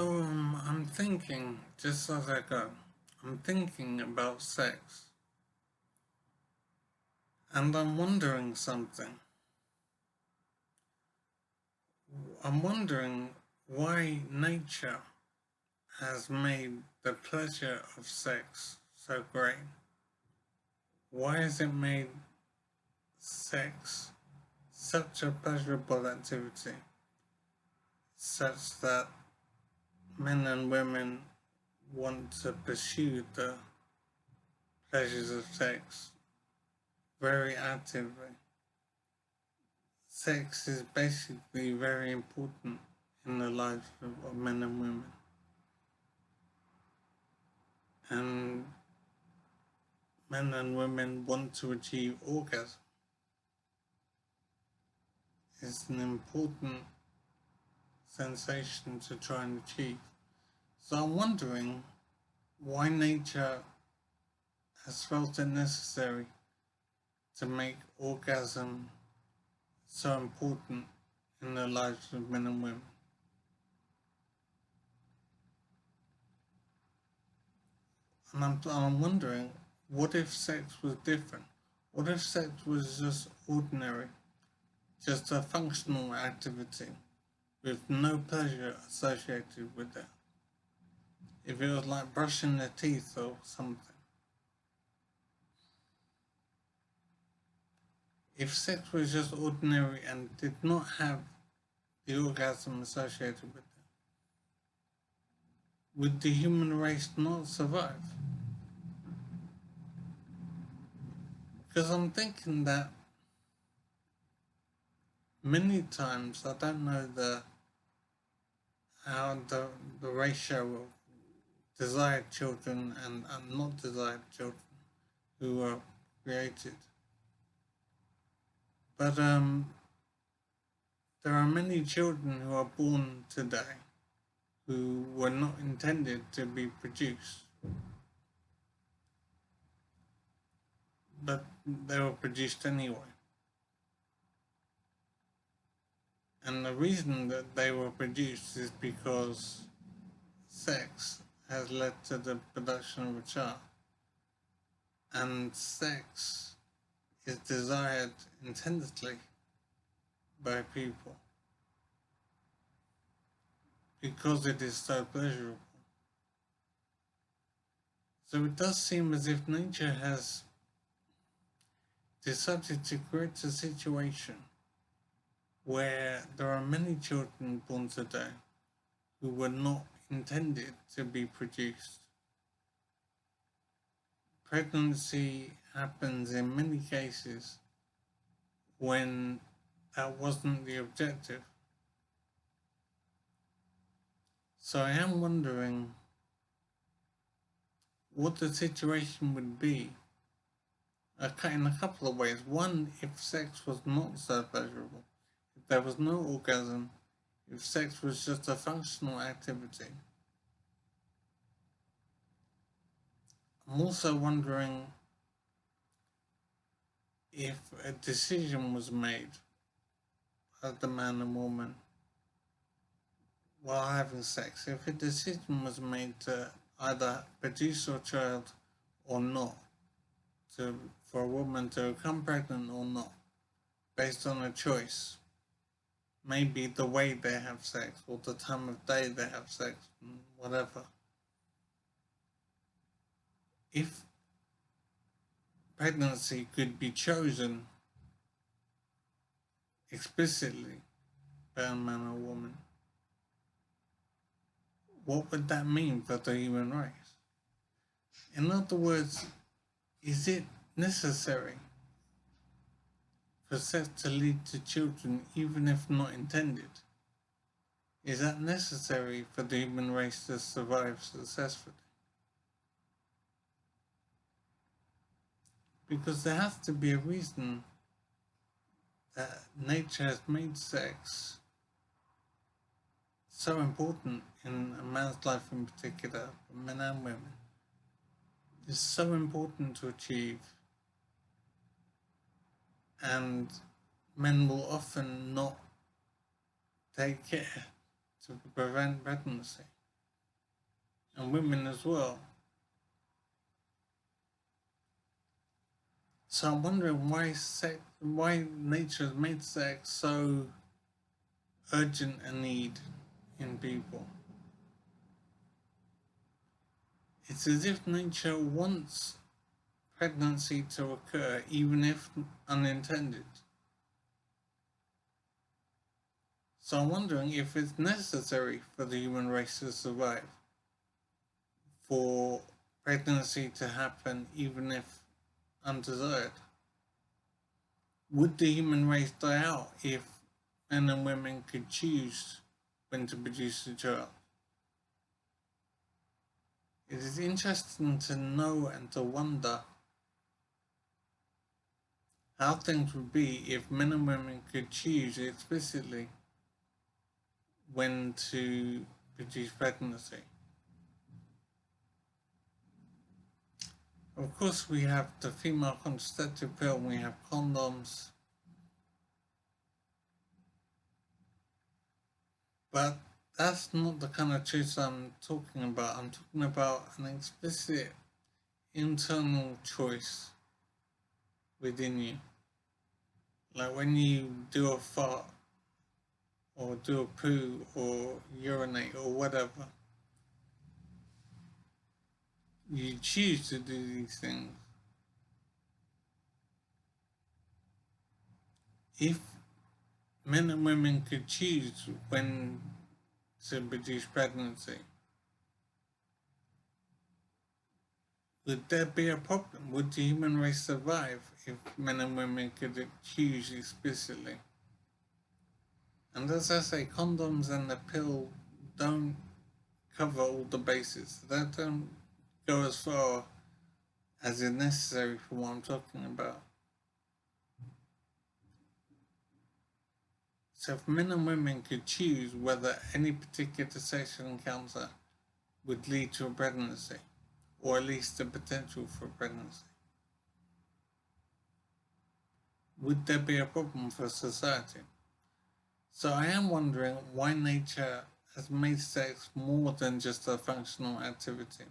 I'm thinking, just as I go, I'm thinking about sex, and I'm wondering something. I'm wondering why nature has made the pleasure of sex so great. Why has it made sex such a pleasurable activity, such that men and women want to pursue the pleasures of sex very actively? Sex is basically very important in the lives of men and women. And men and women want to achieve orgasm. It's an important sensation to try and achieve. So I'm wondering why nature has felt it necessary to make orgasm so important in the lives of men and women. And I'm wondering, what if sex was different? What if sex was just ordinary, just a functional activity with no pleasure associated with it? If it was like brushing the teeth or something. If sex was just ordinary and did not have the orgasm associated with it, would the human race not survive? Because I'm thinking that many times, I don't know how the ratio of desired children and not desired children who are created. But there are many children who are born today who were not intended to be produced, but they were produced anyway. And the reason that they were produced is because sex has led to the production of a child. And sex is desired intensely by people because it is so pleasurable. So it does seem as if nature has decided to create a situation where there are many children born today who were not intended to be produced. Pregnancy happens in many cases when that wasn't the objective. So I am wondering what the situation would be in a couple of ways. One, if sex was not so pleasurable, if there was no orgasm, if sex was just a functional activity. I'm also wondering if a decision was made by the man and woman while having sex, if a decision was made to either produce a child or not, for a woman to become pregnant or not, based on a choice, maybe the way they have sex or the time of day they have sex, whatever. If pregnancy could be chosen explicitly by a man or woman, what would that mean for the human race? In other words, is it necessary for sex to lead to children even if not intended? Is that necessary for the human race to survive successfully? Because there has to be a reason that nature has made sex so important in a man's life in particular, men and women. It's so important to achieve, and men will often not take care to prevent pregnancy. and women as well. So I'm wondering why nature has made sex so urgent a need in people. It's as if nature wants pregnancy to occur, even if unintended. So I'm wondering if it's necessary for the human race to survive, for pregnancy to happen, even if undesired. Would the human race die out if men and women could choose when to produce a child? It is interesting to know and to wonder how things would be if men and women could choose explicitly when to produce pregnancy. Of course, we have the female contraceptive pill, we have condoms, but that's not the kind of choice I'm talking about. I'm talking about an explicit internal choice within you. Like when you do a fart, or do a poo, or urinate, or whatever, you choose to do these things. If men and women could choose when to produce pregnancy, would there be a problem? Would the human race survive if men and women could choose explicitly? And as I say, condoms and the pill don't cover all the bases. They don't go as far as is necessary for what I'm talking about. So if men and women could choose whether any particular sexual encounter would lead to a pregnancy, or at least the potential for pregnancy, would there be a problem for society? So I am wondering why nature has made sex more than just a functional activity.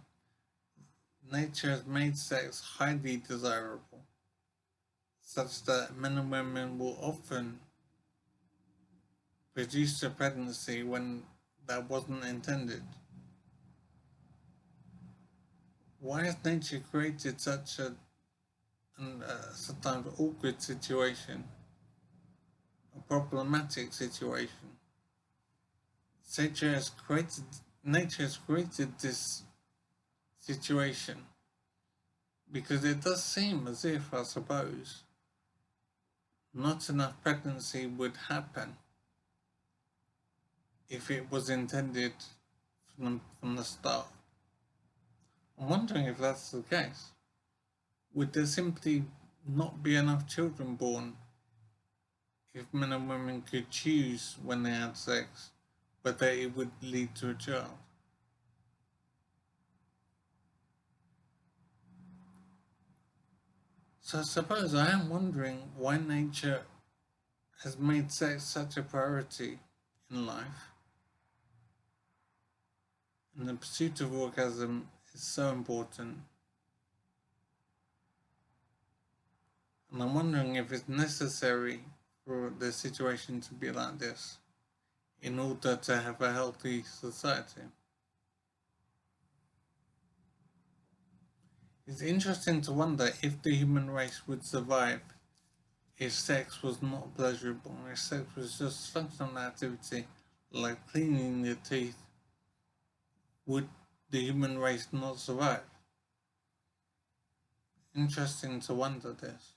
Nature has made sex highly desirable, such that men and women will often produce a pregnancy when that wasn't intended. Why has nature created such a sometimes awkward situation, a problematic situation? Nature has created this situation because it does seem as if, I suppose, not enough pregnancy would happen if it was intended from the start. I'm wondering if that's the case. Would there simply not be enough children born if men and women could choose when they had sex whether it would lead to a child? So I suppose I am wondering why nature has made sex such a priority in life, and the pursuit of orgasm is so important. And I'm wondering if it's necessary for the situation to be like this in order to have a healthy society. It's interesting to wonder if the human race would survive if sex was not pleasurable, if sex was just functional activity like cleaning your teeth. Would the human race not survive? Interesting to wonder this.